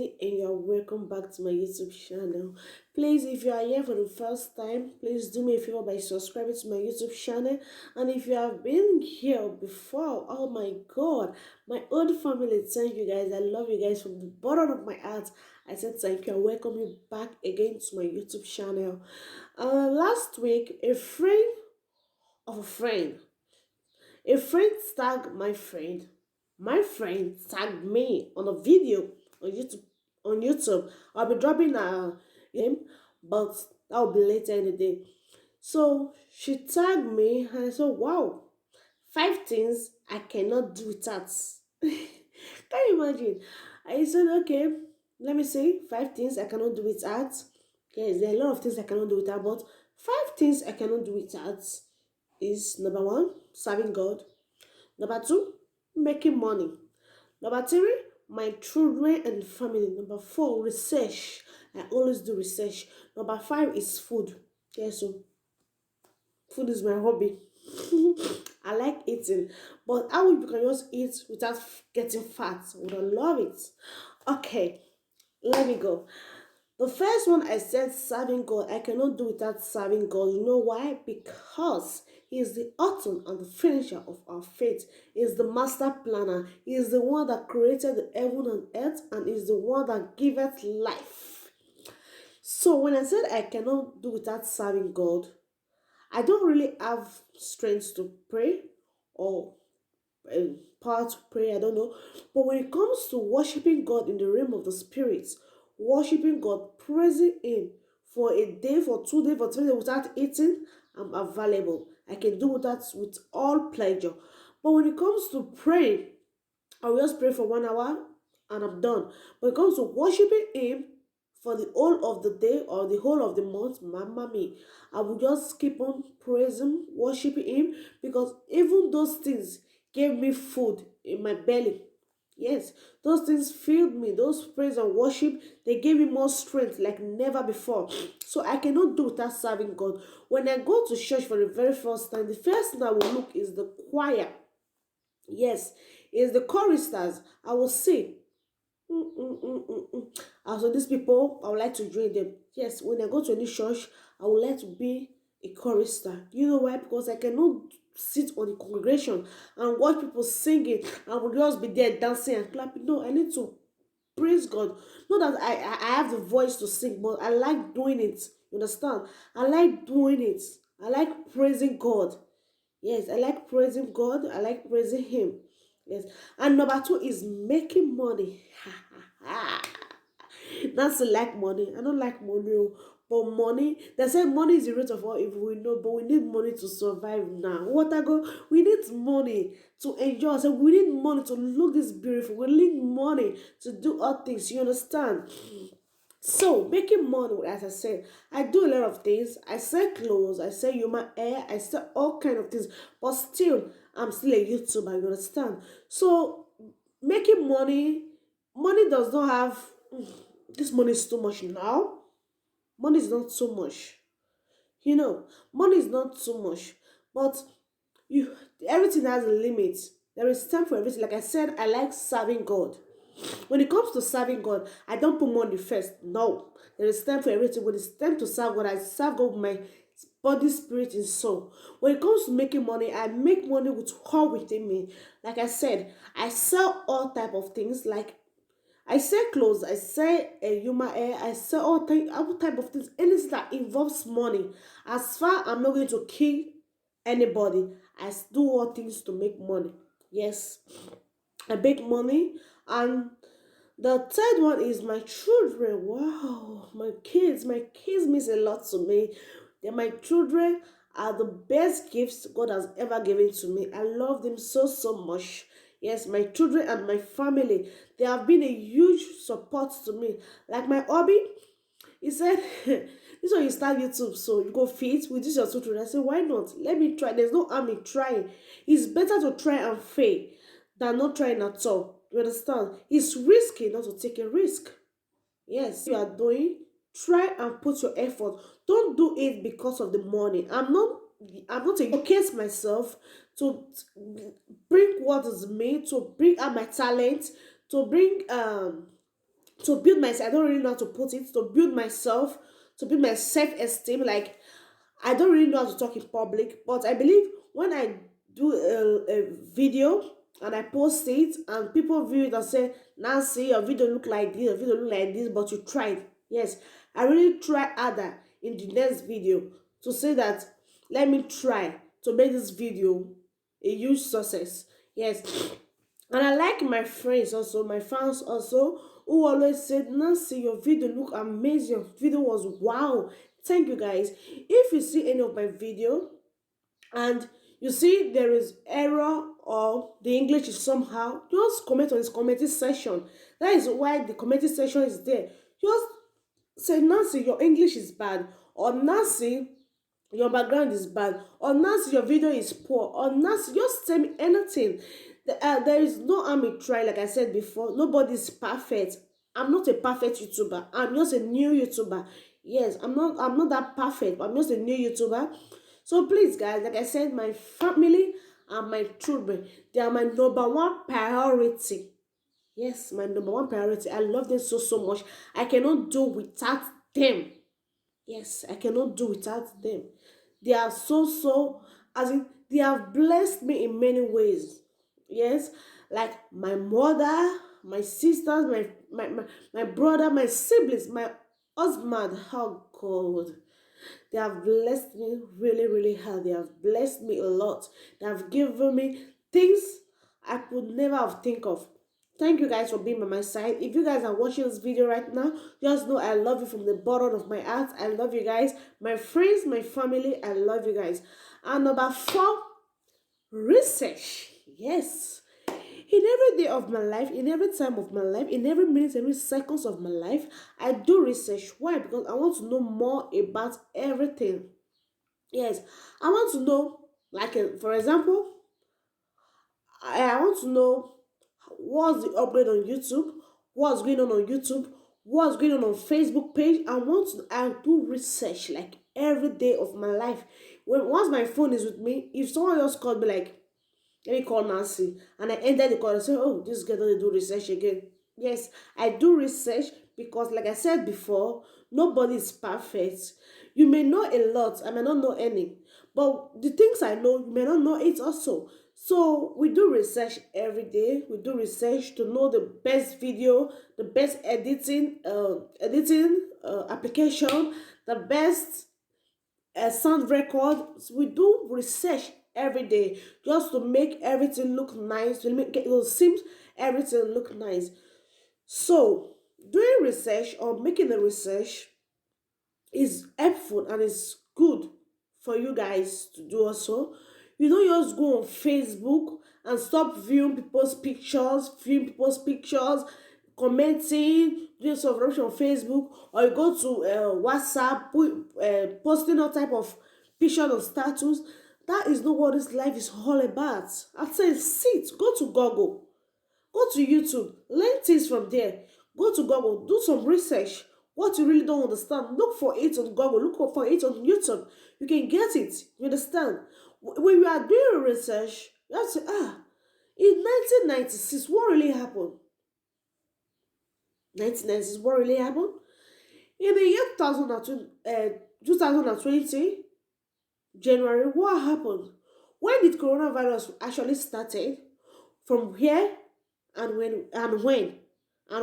Tracy, and you're welcome back to my YouTube channel. Please, if you are here for the first time, please do me a favor by subscribing to my YouTube channel. And if you have been here before, oh my God, my old family, thank you guys. I love you guys from the bottom of my heart. I said thank you. I welcome you back again to my YouTube channel. Last week, of a friend a friend tagged my friend tagged me on a video on YouTube. I'll be dropping a name, but that will be later in the day. So she tagged me and I said, wow, 5 things I cannot do without. Can you imagine? I said, okay, let me see. 5 things I cannot do without. Yes, there are a lot of things I cannot do without, but 5 things I cannot do without is number one, serving God. Number two, making money. Number three, my children and family. Number four, research. I always do research. Number five is food. Yeah, so food is my hobby. I like eating, but how you can just eat without getting fat? Would I love it? Okay, let me go. The first one I said serving God. I cannot do without serving God. You know why? Because He is the author and the finisher of our faith. He is the master planner. He is the one that created the heaven and earth and is the one that giveth life. So when I said I cannot do without serving God, I don't really have strength to pray or power to pray, I don't know. But when it comes to worshiping God in the realm of the spirit, worshiping God, praising Him for a day, for 2 days, for 3 days without eating, I'm available. I can do that with all pleasure. But when it comes to praying, I will just pray for 1 hour and I'm done. When it comes to worshiping Him for the whole of the day or the whole of the month, Mama me, I will just keep on praising, worshiping Him because even those things gave me food in my belly. Yes, those things filled me. Those praise and worship, they gave me more strength like never before. So I cannot do without serving God. When I go to church for the very first time, the first thing I will look is the choir. Yes, is the choristers. I will say, so these people, I would like to join them. Yes, when I go to any church, I would like to be a chorister. You know why? Because I cannot sit on the congregation and watch people singing and will just be there dancing and clapping. No, I need to praise God. Not that I have the voice to sing, but I like doing it. You understand? I like doing it. I like praising God. Yes, I like praising God. I like praising Him. Yes. And number two is making money. That's like money. I don't like money. But money, they say money is the root of all evil. We know, but we need money to survive now. What I go, we need money to enjoy. So we need money to look this beautiful. We need money to do all things. You understand? So making money, as I said, I do a lot of things. I sell clothes, I sell human hair, I sell all kind of things. But still, I'm still a YouTuber. You understand? So making money does not have. This money is too much now. Money is not so much. Money is not so much. But you, everything has a limit. There is time for everything. Like I said, I like serving God. When it comes to serving God, I don't put money first. No. There is time for everything. When it's time to serve God, I serve God with my body, spirit, and soul. When it comes to making money, I make money with all within me. Like I said, I sell all type of things. Like I sell clothes, I sell human hair, I sell all type of things. Anything that involves money. As far I'm not going to kill anybody, do all things to make money. Yes, I make money. And the third one is my children. Wow, my kids means a lot to me. My children are the best gifts God has ever given to me. I love them so so much. Yes, my children and my family, they have been a huge support to me. Like my hobby, he said, this one you start YouTube, so you go fit with this your children. I said, why not? Let me try. There's no harm in trying. It's better to try and fail than not trying at all. You understand? It's risky not to take a risk. Yes, you are doing, try and put your effort. Don't do it because of the money. I'm not a showcase myself to bring what is me, to bring out my talent, to bring to build myself. I don't really know how to put it. To build myself, to build my self-esteem. Like, I don't really know how to talk in public, but I believe when I do a video and I post it and people view it and say, Nancy, your video look like this, your video look like this, but you tried. Yes, I really try harder in the next video to say that let me try to make this video a huge success. Yes, and I like my friends also, my fans also, who always said, Nancy, your video look amazing. Your video was wow. Thank you guys. If you see any of my video and you see there is error or the English is somehow, just comment on this commenting section. That is why the commenting section is there. Just say, Nancy, your English is bad, or Nancy, your background is bad, or Nancy, your video is poor, or Nancy, just tell me anything. There is no harm in try. Like I said before, nobody is perfect. I'm not a perfect YouTuber. I'm just a new YouTuber. Yes, I'm not that perfect, but I'm just a new YouTuber. So please, guys, like I said, my family and my children, they are my number one priority. Yes, my number one priority. I love them so so much. I cannot do without them. Yes, I cannot do without them. They are so so, as in they have blessed me in many ways. Yes, like my mother, my sisters, my brother, my siblings, my husband. Oh God, they have blessed me really, really hard. They have blessed me a lot. They have given me things I could never have think of. Thank you guys for being by my side. If you guys are watching this video right now, just know I love you from the bottom of my heart. I love you guys. My friends, my family, I love you guys. And number 4, research. Yes. In every day of my life, in every time of my life, in every minute, every seconds of my life, I do research. Why? Because I want to know more about everything. Yes, I want to know, like, for example, I want to know what's the upgrade on YouTube, what's going on YouTube, what's going on Facebook page. I do research like every day of my life. When once my phone is with me, if someone else called me like, let me call Nancy, and I enter the call and say, oh, this girl doesn't do research again. Yes, I do research because, like I said before, nobody is perfect. You may know a lot, I may not know any, but the things I know, you may not know it also. So we do research every day. We do research to know the best video, the best editing application, the best sound record. So we do research every day just to make everything look nice, to make it seems everything look nice. So doing research or making the research is helpful and it's good for you guys to do also. You don't just go on Facebook and stop viewing people's pictures, commenting, doing some rubbish on Facebook, or you go to WhatsApp, posting all type of picture on status. That is not what this life is all about. I say sit, go to Google, go to YouTube, learn things from there. Go to Google, do some research. What you really don't understand, look for it on Google, look for it on YouTube. You can get it. You understand? When you are doing research, you have to say, in 1996, what really happened? 1996, what really happened? In the year 2020, January, what happened? When did coronavirus actually started? From where and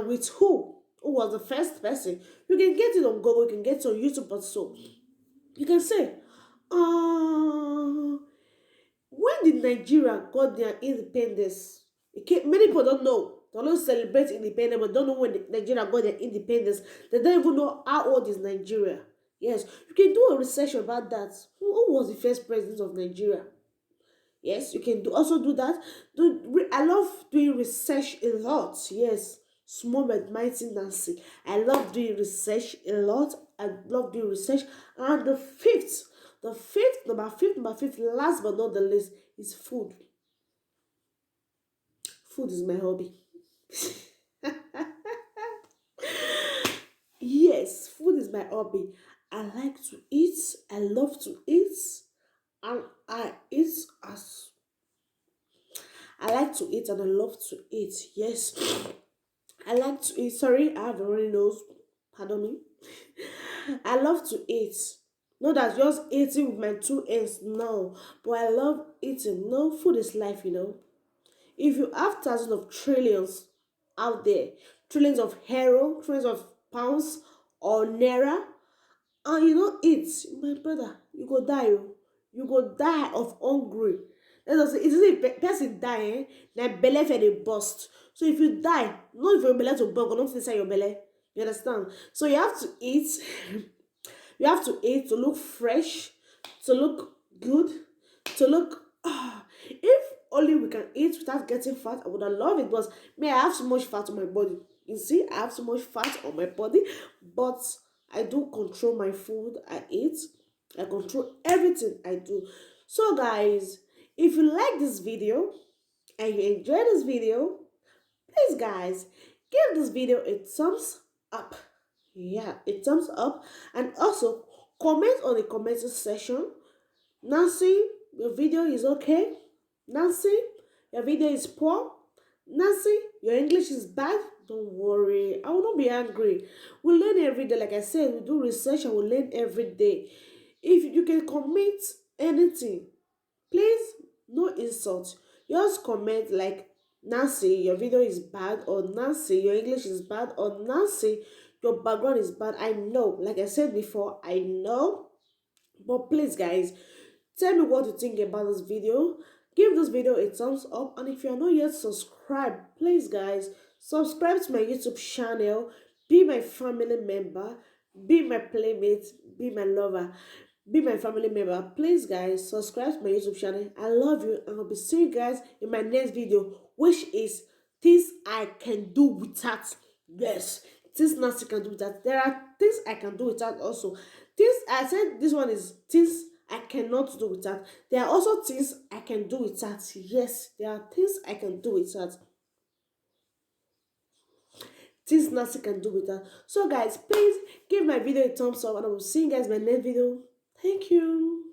with who? Who was the first person? You can get it on Google, you can get it on YouTube also. You can say, when did Nigeria got their independence? Many people don't know. They don't celebrate independence, but don't know when Nigeria got their independence. They don't even know how old is Nigeria. Yes, you can do a research about that. Who was the first president of Nigeria? Yes, you can also do that. I love doing research a lot. Yes, small but mighty Nancy. I love doing research a lot. I love doing research. And number fifth, last but not the least, is food. Food is my hobby. Yes, food is my hobby. I like to eat. I love to eat. And I like to eat and I love to eat. Yes. I like to eat. Sorry, I have a runny nose. Pardon me. I love to eat. Not that just eating with my two hands, no. But I love eating. No, food is life, you know. If you have thousands of trillions out there, trillions of euro, trillions of pounds or naira, and you don't eat, my brother, you go die. Oh. You go die of hungry. That's just it is a person die, eh? Na belle for the bust. So if you die, not for your belle to burn, not inside your belly. You understand? So you have to eat. You have to eat to look fresh, to look good, to look. If only we can eat without getting fat, I would have loved it. But me, I have so much fat on my body. You see, I have so much fat on my body, but I do control my food I eat. I control everything I do. So, guys, if you like this video and you enjoy this video, please, guys, give this video a thumbs up. Yeah, a thumbs up, and also comment on the commenting section. Nancy, your video is okay. Nancy, your video is poor. Nancy, your English is bad. Don't worry, I will not be angry. We learn every day. Like I said, we do research and we learn every day. If you can comment anything, please, no insult. Just comment like, Nancy, your video is bad, or Nancy, your English is bad, or Nancy, your background is bad. I know, like I said before, I know. But please, guys, tell me what you think about this video. Give this video a thumbs up, and if you are not yet subscribed, please, guys, subscribe to my YouTube channel. Be my family member, be my playmate, be my lover, be my family member. Please, guys, subscribe to my YouTube channel. I love you, and I'll be seeing you guys in my next video, which is things I can do without. Yes, things Nancy can do without. There are things I can do without also. Things I said this one is things I cannot do without. There are also things I can do without. Yes, there are things I can do without. Things Nancy can do without. So, guys, please give my video a thumbs up, and I will see you guys in my next video. Thank you.